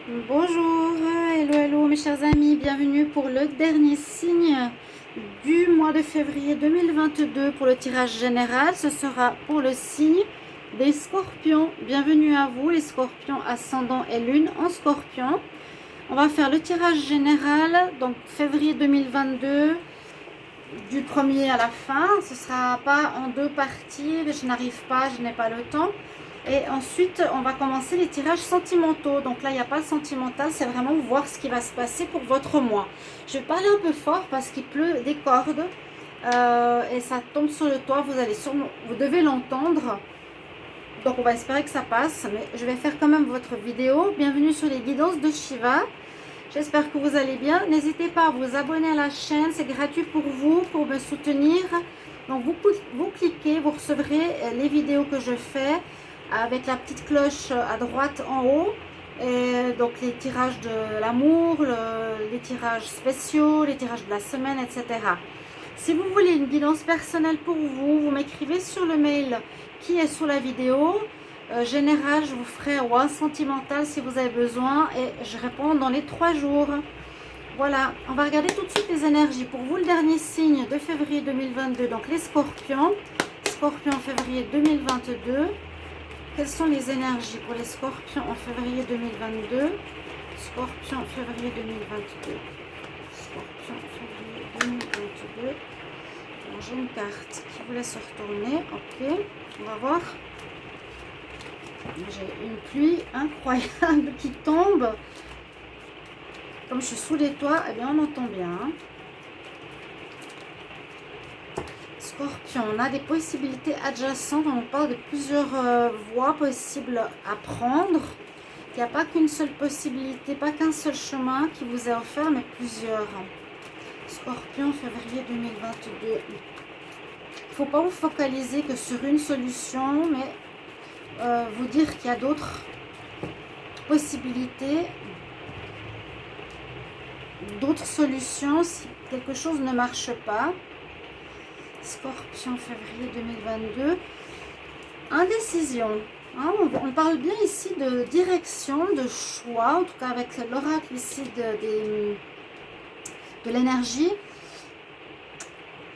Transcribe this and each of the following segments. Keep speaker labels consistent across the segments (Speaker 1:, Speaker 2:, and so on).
Speaker 1: Bonjour, hello mes chers amis, bienvenue pour le dernier signe du mois de février 2022 pour le tirage général. Ce sera pour le signe des scorpions. Bienvenue à vous les scorpions ascendant et lune en scorpion. On va faire le tirage général, donc février 2022 du premier à la fin. Ce ne sera pas en deux parties, je n'arrive pas, je n'ai pas le temps. Et ensuite, on va commencer les tirages sentimentaux. Donc là, il n'y a pas le sentimental, c'est vraiment voir ce qui va se passer pour votre mois. Je vais parler un peu fort parce qu'il pleut des cordes et ça tombe sur le toit. Vous devez l'entendre. Donc on va espérer que ça passe. Mais je vais faire quand même votre vidéo. Bienvenue sur les guidances de Shiva. J'espère que vous allez bien. N'hésitez pas à vous abonner à la chaîne. C'est gratuit pour vous, pour me soutenir. Donc vous cliquez, vous recevrez les vidéos que je fais avec la petite cloche à droite en haut, et donc les tirages de l'amour, les tirages spéciaux, les tirages de la semaine, etc. Si vous voulez une guidance personnelle pour vous, vous m'écrivez sur le mail qui est sous la vidéo. Général, je vous ferai ou un sentimental si vous avez besoin et je réponds dans les 3 jours. Voilà, on va regarder tout de suite les énergies. Pour vous, le dernier signe de février 2022, donc les scorpions. Scorpions février 2022. Quelles sont les énergies pour les scorpions en février 2022? Scorpion février 2022. Scorpion février 2022. Alors, j'ai une carte qui voulait se retourner. Ok, on va voir. J'ai une pluie incroyable qui tombe. Comme je suis sous les toits, eh bien on entend bien. Scorpion, on a des possibilités adjacentes, on parle de plusieurs voies possibles à prendre. Il n'y a pas qu'une seule possibilité, pas qu'un seul chemin qui vous est offert, mais plusieurs. Scorpion, février 2022. Il ne faut pas vous focaliser que sur une solution, mais vous dire qu'il y a d'autres possibilités, d'autres solutions si quelque chose ne marche pas. Scorpion, février 2022. Indécision. Hein, on parle bien ici de direction, de choix, en tout cas avec l'oracle ici de l'énergie.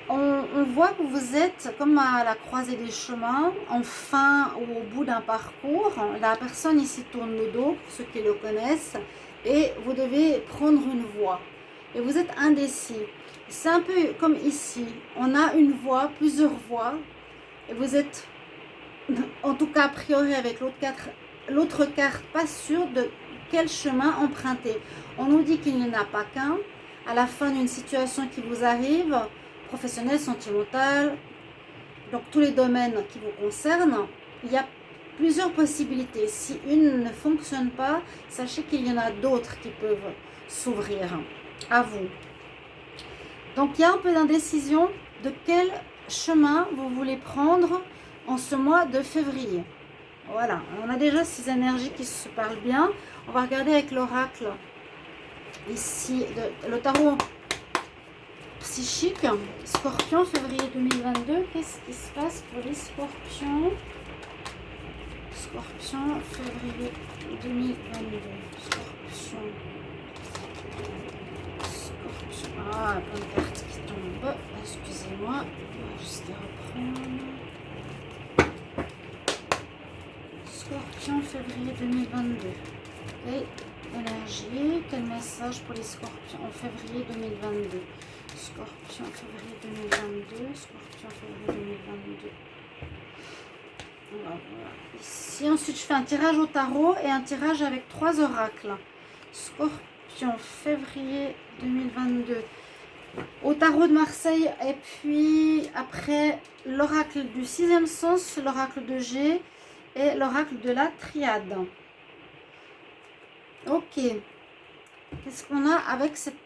Speaker 1: On voit que vous êtes comme à la croisée des chemins, en fin ou au bout d'un parcours. La personne ici tourne le dos, pour ceux qui le connaissent, et vous devez prendre une voie. Et vous êtes indécis. C'est un peu comme ici, on a une voie, plusieurs voies, et vous êtes, en tout cas a priori avec l'autre carte, pas sûr de quel chemin emprunter. On nous dit qu'il n'y en a pas qu'un. À la fin d'une situation qui vous arrive, professionnelle, sentimentale, donc tous les domaines qui vous concernent, il y a plusieurs possibilités. Si une ne fonctionne pas, sachez qu'il y en a d'autres qui peuvent s'ouvrir à vous. Donc il y a un peu d'indécision de quel chemin vous voulez prendre en ce mois de février. Voilà, on a déjà ces énergies qui se parlent bien. On va regarder avec l'oracle ici, le tarot psychique. Scorpion, février 2022. Qu'est-ce qui se passe pour les scorpions? Scorpion, février 2022. Scorpion. Ah, plein de cartes qui tombent. Excusez-moi. Je vais juste les reprendre. Scorpion, février 2022. Et énergie. Quel message pour les scorpions en février 2022? Scorpion, février 2022. Scorpion, février 2022. Voilà. Ici, ensuite, je fais un tirage au tarot et un tirage avec 3 oracles. Scorpion, février 2022. Au tarot de Marseille, et puis après l'oracle du 6e sens, l'oracle de G et l'oracle de la triade. Ok. Qu'est-ce qu'on a avec cette...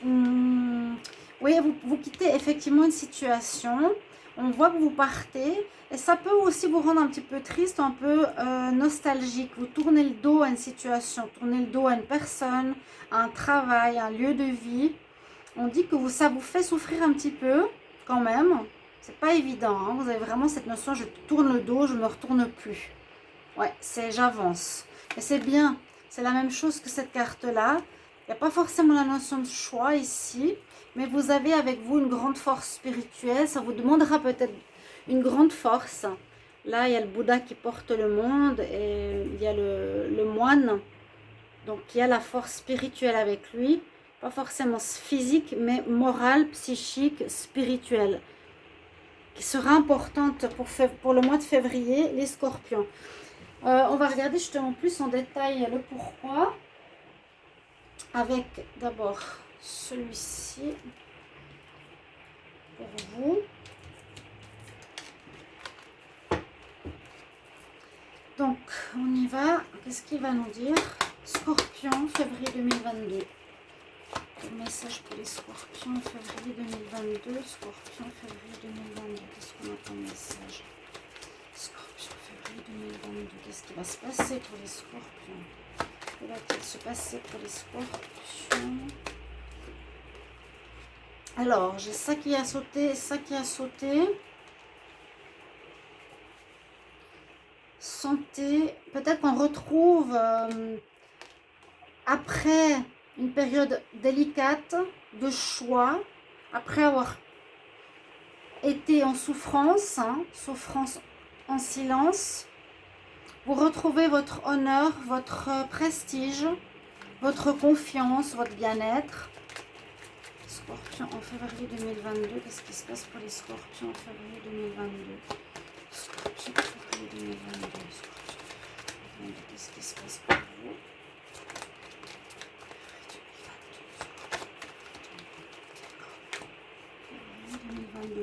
Speaker 1: Oui, vous quittez effectivement une situation. On voit que vous partez. Et ça peut aussi vous rendre un petit peu triste, un peu nostalgique. Vous tournez le dos à une situation, tournez le dos à une personne, à un travail, à un lieu de vie. On dit que ça vous fait souffrir un petit peu, quand même. C'est pas évident, hein. Vous avez vraiment cette notion, je tourne le dos, je ne me retourne plus. Ouais, j'avance. Et c'est bien. c'est la même chose que cette carte-là. Il n'y a pas forcément la notion de choix ici, mais vous avez avec vous une grande force spirituelle. Ça vous demandera peut-être une grande force. Là, il y a le Bouddha qui porte le monde et il y a le moine. Donc, il y a la force spirituelle avec lui. Pas forcément physique, mais morale, psychique, spirituelle. Qui sera importante pour le mois de février, les scorpions. On va regarder justement plus en détail le pourquoi. Avec d'abord celui-ci pour vous. Donc, on y va. Qu'est-ce qu'il va nous dire? Scorpion, février 2022. Le message pour les scorpions, février 2022. Scorpion, février 2022. Qu'est-ce qu'on a comme message? Scorpion, février 2022. Qu'est-ce qui va se passer pour les scorpions? Que va-t-il se passer pour les scorpions? Alors, j'ai ça qui a sauté, ça qui a sauté. Santé, peut-être qu'on retrouve après une période délicate de choix, après avoir été en souffrance, souffrance en silence, vous retrouvez votre honneur, votre prestige, votre confiance, votre bien-être. Scorpion en février 2022, qu'est-ce qui se passe pour les scorpions en février 2022? Scorpion en février 2022, qu'est-ce qui se passe pour vous?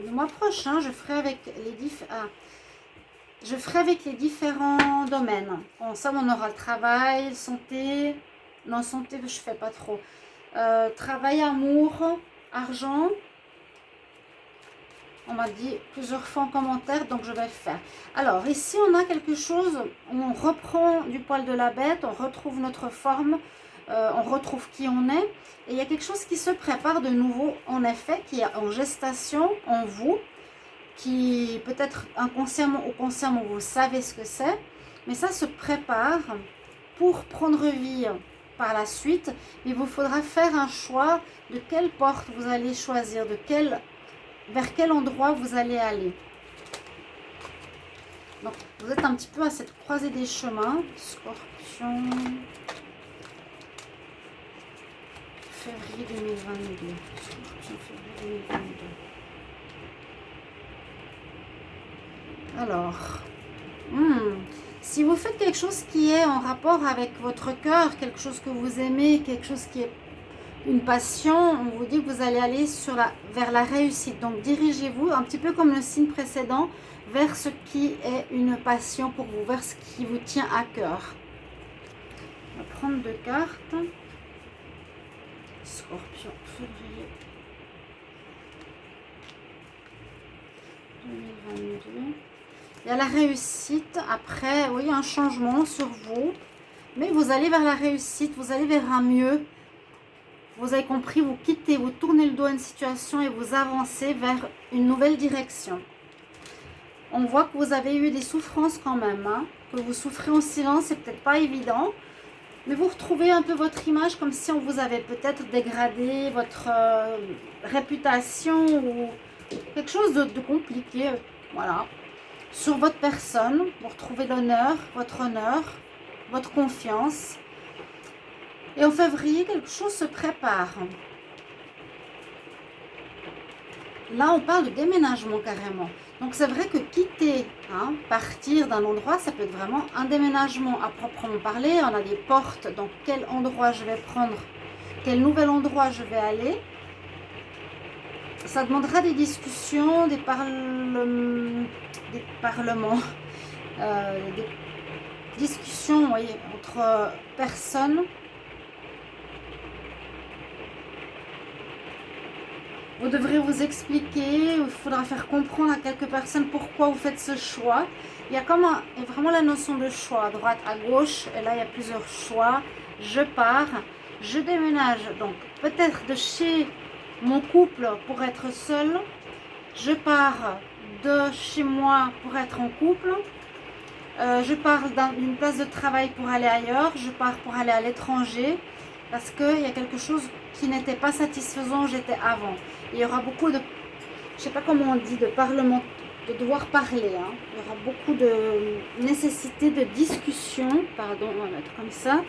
Speaker 1: Le mois prochain, je ferai avec les différents domaines. Bon, ça, on aura le travail, santé. Non, santé, je ne fais pas trop. Travail, amour, argent. On m'a dit plusieurs fois en commentaire, donc je vais le faire. Alors, ici, on a quelque chose où on reprend du poil de la bête, on retrouve notre forme, on retrouve qui on est. Et il y a quelque chose qui se prépare de nouveau, en effet, qui est en gestation en vous, qui peut-être inconsciemment ou consciemment, vous savez ce que c'est, mais ça se prépare pour prendre vie par la suite. Il vous faudra faire un choix de quelle porte vous allez choisir, vers quel endroit vous allez aller. Donc, vous êtes un petit peu à cette croisée des chemins. Scorpion, février 2022. Scorpion, février 2022. Alors, si vous faites quelque chose qui est en rapport avec votre cœur, quelque chose que vous aimez, quelque chose qui est une passion, on vous dit que vous allez aller vers la réussite. Donc, dirigez-vous un petit peu comme le signe précédent vers ce qui est une passion pour vous, vers ce qui vous tient à cœur. On va prendre 2 cartes. Scorpion, février 2022. Il y a la réussite. Après, oui, un changement sur vous. Mais vous allez vers la réussite, vous allez vers un mieux. Vous avez compris, vous quittez, vous tournez le dos à une situation et vous avancez vers une nouvelle direction. On voit que vous avez eu des souffrances quand même, que vous souffrez en silence, c'est peut-être pas évident. Mais vous retrouvez un peu votre image comme si on vous avait peut-être dégradé votre réputation ou quelque chose de compliqué. Voilà. Sur votre personne, vous retrouvez l'honneur, votre confiance. Et en février, quelque chose se prépare. Là, on parle de déménagement carrément. Donc, c'est vrai que quitter, partir d'un endroit, ça peut être vraiment un déménagement à proprement parler. On a des portes, dans quel endroit je vais prendre, quel nouvel endroit je vais aller. Ça demandera des discussions, des parlements, des discussions, vous voyez, entre personnes. Vous devrez vous expliquer, il faudra faire comprendre à quelques personnes pourquoi vous faites ce choix. Il y a vraiment la notion de choix, à droite, à gauche, et là il y a plusieurs choix. Je pars, je déménage, donc peut-être de chez mon couple pour être seule. Je pars de chez moi pour être en couple. Je pars d'une place de travail pour aller ailleurs, je pars pour aller à l'étranger, parce qu'il y a quelque chose qui n'était pas satisfaisant où j'étais avant. Il y aura beaucoup de, je ne sais pas comment on dit, de parlement, de devoir parler. Hein. Il y aura beaucoup de nécessité de discussion. Pardon, on va mettre comme ça.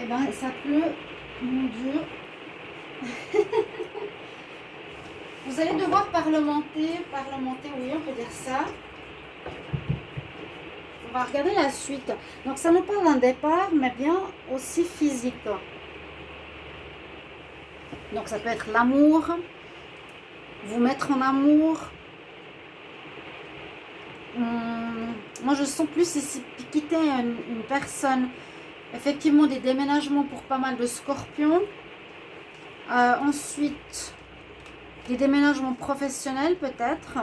Speaker 1: Eh ben, ça pleut, mon Dieu. Vous allez devoir parlementer, oui, on peut dire ça. On va regarder la suite. Donc, ça nous parle d'un départ, mais bien aussi physique. Donc, ça peut être l'amour, vous mettre en amour. Moi, je sens plus ici quitter une personne. Effectivement, des déménagements pour pas mal de scorpions. Ensuite, des déménagements professionnels peut-être.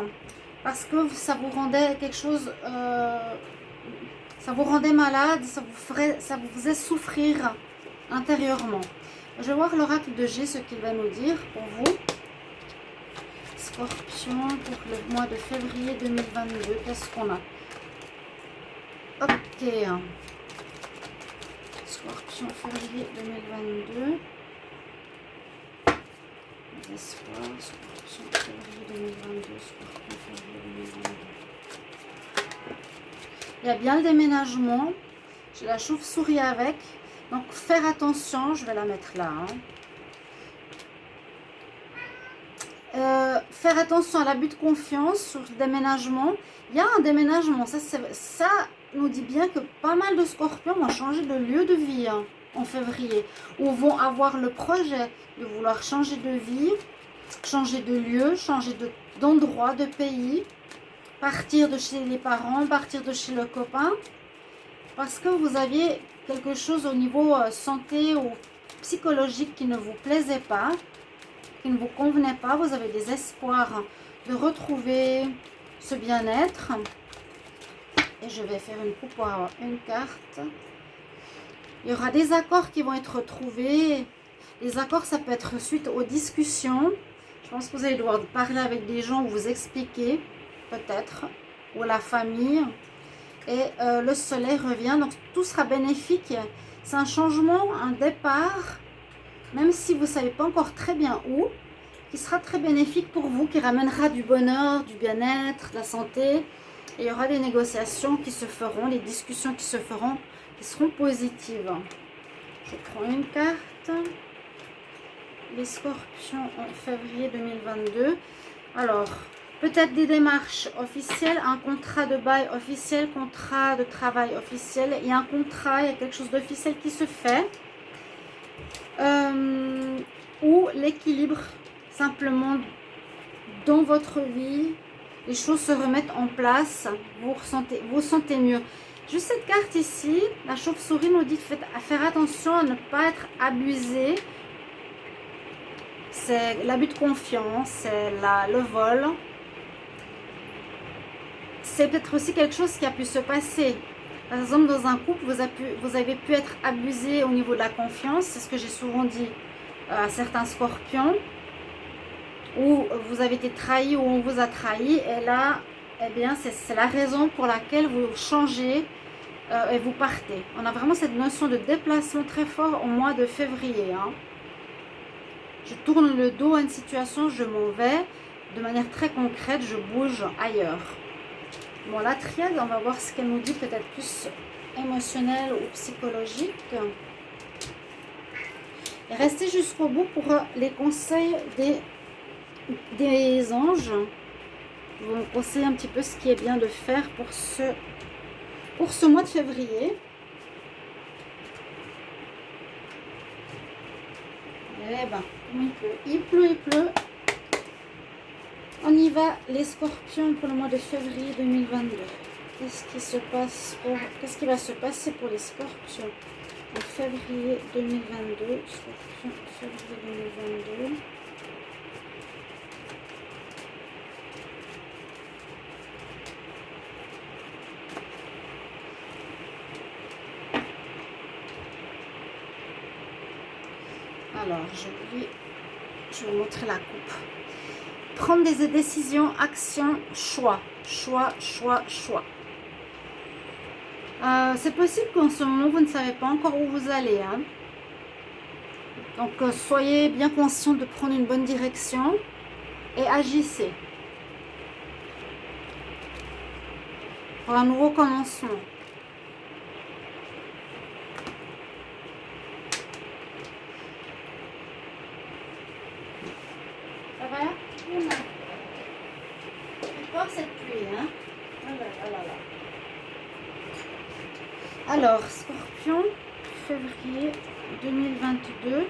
Speaker 1: Parce que ça vous rendait quelque chose... ça vous rendait malade, ça vous faisait souffrir intérieurement. Je vais voir l'oracle de G, ce qu'il va nous dire pour vous. Scorpion pour le mois de février 2022. Qu'est-ce qu'on a? Ok. Scorpion, février 2022. Espoir, Scorpion, février 2022. Scorpion, février 2022. Il y a bien le déménagement. J'ai la chauve-souris avec. Donc, faire attention. Je vais la mettre là. Faire attention à l'abus de confiance sur le déménagement. Il y a un déménagement. Ça nous dit bien que pas mal de scorpions vont changer de lieu de vie en février. Ou vont avoir le projet de vouloir changer de vie, changer de lieu, changer d'endroit, de pays. Partir de chez les parents, partir de chez le copain. Parce que vous aviez quelque chose au niveau santé ou psychologique qui ne vous plaisait pas, qui ne vous convenait pas. Vous avez des espoirs de retrouver ce bien-être. Et je vais faire une coupe pour avoir une carte. Il y aura des accords qui vont être trouvés. Les accords, ça peut être suite aux discussions. Je pense que vous allez devoir parler avec des gens ou vous expliquer, peut-être, ou la famille. Et le soleil revient, donc tout sera bénéfique. C'est un changement, un départ, même si vous ne savez pas encore très bien où, qui sera très bénéfique pour vous, qui ramènera du bonheur, du bien-être, de la santé. Et il y aura des négociations qui se feront, des discussions qui se feront, qui seront positives. Je prends une carte. Les scorpions en février 2022. Alors, peut-être des démarches officielles, un contrat de bail officiel, contrat de travail officiel. Il y a un contrat, il y a quelque chose d'officiel qui se fait. Ou l'équilibre, simplement, dans votre vie, les choses se remettent en place, vous sentez mieux. Juste cette carte ici, la chauve-souris nous dit de faire attention à ne pas être abusé. C'est l'abus de confiance, c'est le vol. C'est peut-être aussi quelque chose qui a pu se passer. Par exemple, dans un couple, vous avez pu être abusé au niveau de la confiance. C'est ce que j'ai souvent dit à certains scorpions. Ou vous avez été trahi ou on vous a trahi. Et là, eh bien, c'est la raison pour laquelle vous changez et vous partez. On a vraiment cette notion de déplacement très fort au mois de février. Je tourne le dos à une situation, je m'en vais. De manière très concrète, je bouge ailleurs. Bon, la triade, on va voir ce qu'elle nous dit, peut-être plus émotionnel ou psychologique. Et restez jusqu'au bout pour les conseils des anges. Ils vont vous conseiller un petit peu ce qui est bien de faire pour ce mois de février. Eh ben, il pleut. On y va, les scorpions, pour le mois de février 2022. Qu'est-ce qui va se passer pour les scorpions en février 2022? Scorpion, février 2022. Alors, je vais vous montrer la coupe. Prendre des décisions, actions, choix. choix, choix, choix. C'est possible qu'en ce moment, vous ne savez pas encore où vous allez. Hein. Donc, soyez bien conscient de prendre une bonne direction et agissez pour un nouveau commencement. Ça va? J'ai peur cette pluie, hein? Oh là là là là. Alors, Scorpion, février 2022.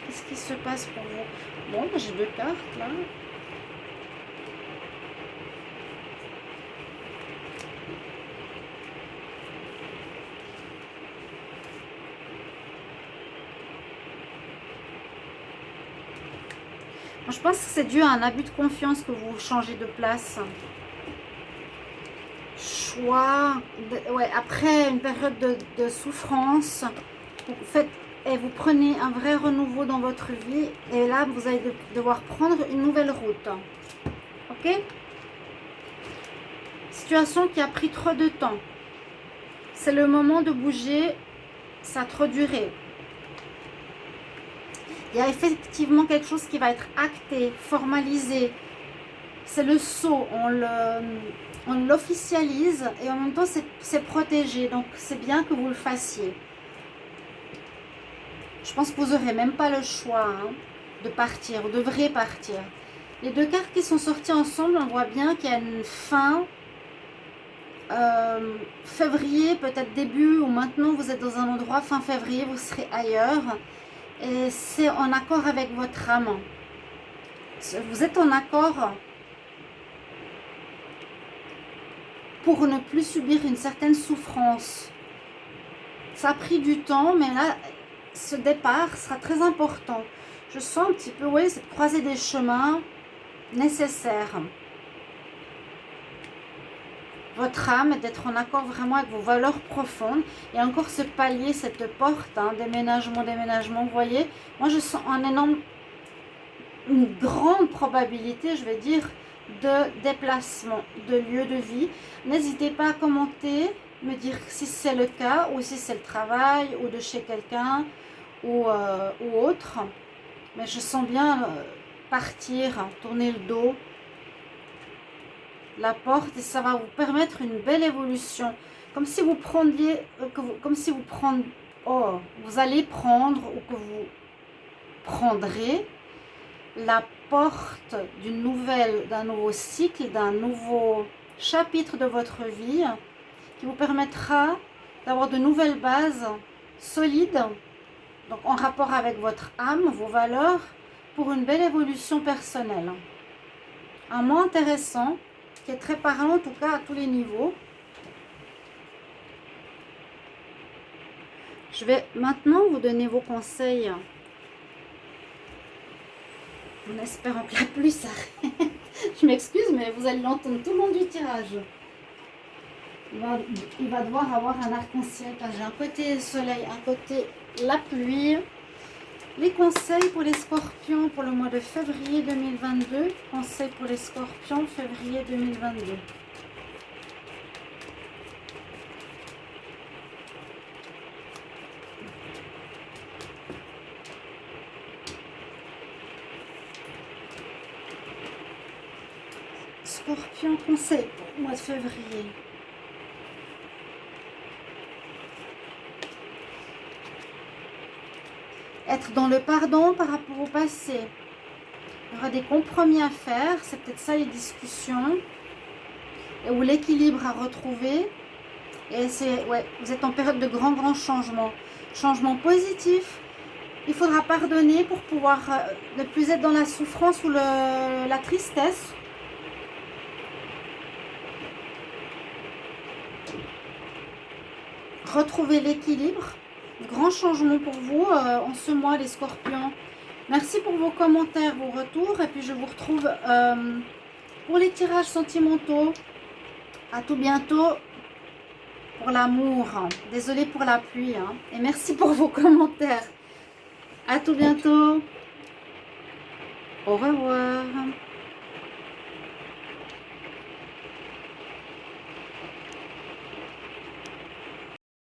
Speaker 1: Qu'est-ce qui se passe pour vous? Bon, j'ai 2 cartes là. Moi, je pense que c'est dû à un abus de confiance que vous changez de place. Choix, ouais, après une période de souffrance, vous faites et vous prenez un vrai renouveau dans votre vie et là vous allez devoir prendre une nouvelle route. Ok? Situation qui a pris trop de temps. C'est le moment de bouger, ça a trop duré. Il y a effectivement quelque chose qui va être acté, formalisé. C'est le sceau, on l'officialise et en même temps c'est protégé. Donc c'est bien que vous le fassiez. Je pense que vous n'aurez même pas le choix hein, de partir. Vous devrez partir. Les 2 cartes qui sont sorties ensemble, on voit bien qu'il y a une fin. Février, peut-être début ou maintenant vous êtes dans un endroit, fin février, vous serez ailleurs. Et c'est en accord avec votre âme. Vous êtes en accord pour ne plus subir une certaine souffrance. Ça a pris du temps, mais là, ce départ sera très important. Je sens un petit peu, oui, cette croisée des chemins nécessaire. Votre âme, d'être en accord vraiment avec vos valeurs profondes. Et encore ce palier, cette porte, hein, déménagement, vous voyez. Moi, je sens une grande probabilité, je vais dire, de déplacement, de lieu de vie. N'hésitez pas à commenter, me dire si c'est le cas, ou si c'est le travail, ou de chez quelqu'un, ou autre. Mais je sens bien partir, tourner le dos. La porte et ça va vous permettre une belle évolution comme si vous prendiez vous allez prendre ou que vous prendrez la porte d'un nouveau cycle, d'un nouveau chapitre de votre vie qui vous permettra d'avoir de nouvelles bases solides, donc en rapport avec votre âme, vos valeurs, pour une belle évolution personnelle. Un mois intéressant qui est très parlant en tout cas à tous les niveaux. Je vais maintenant vous donner vos conseils en espérant que la pluie s'arrête. Je m'excuse mais vous allez l'entendre tout le long du tirage. Il va devoir avoir un arc-en-ciel parce que j'ai un côté soleil, un côté la pluie. Les conseils pour les scorpions pour le mois de février 2022. Conseils pour les scorpions février 2022. Scorpion, conseil pour le mois de février. Être dans le pardon par rapport au passé. Il y aura des compromis à faire, c'est peut-être ça les discussions. Ou l'équilibre à retrouver. Et vous êtes en période de grands changements. Changement positif. Il faudra pardonner pour pouvoir ne plus être dans la souffrance ou la tristesse. Retrouver l'équilibre. Grand changement pour vous en ce mois les scorpions. Merci pour vos commentaires, vos retours. Et puis je vous retrouve pour les tirages sentimentaux. À tout bientôt pour l'amour. Désolée pour la pluie. Hein. Et merci pour vos commentaires. À tout bientôt. Au revoir.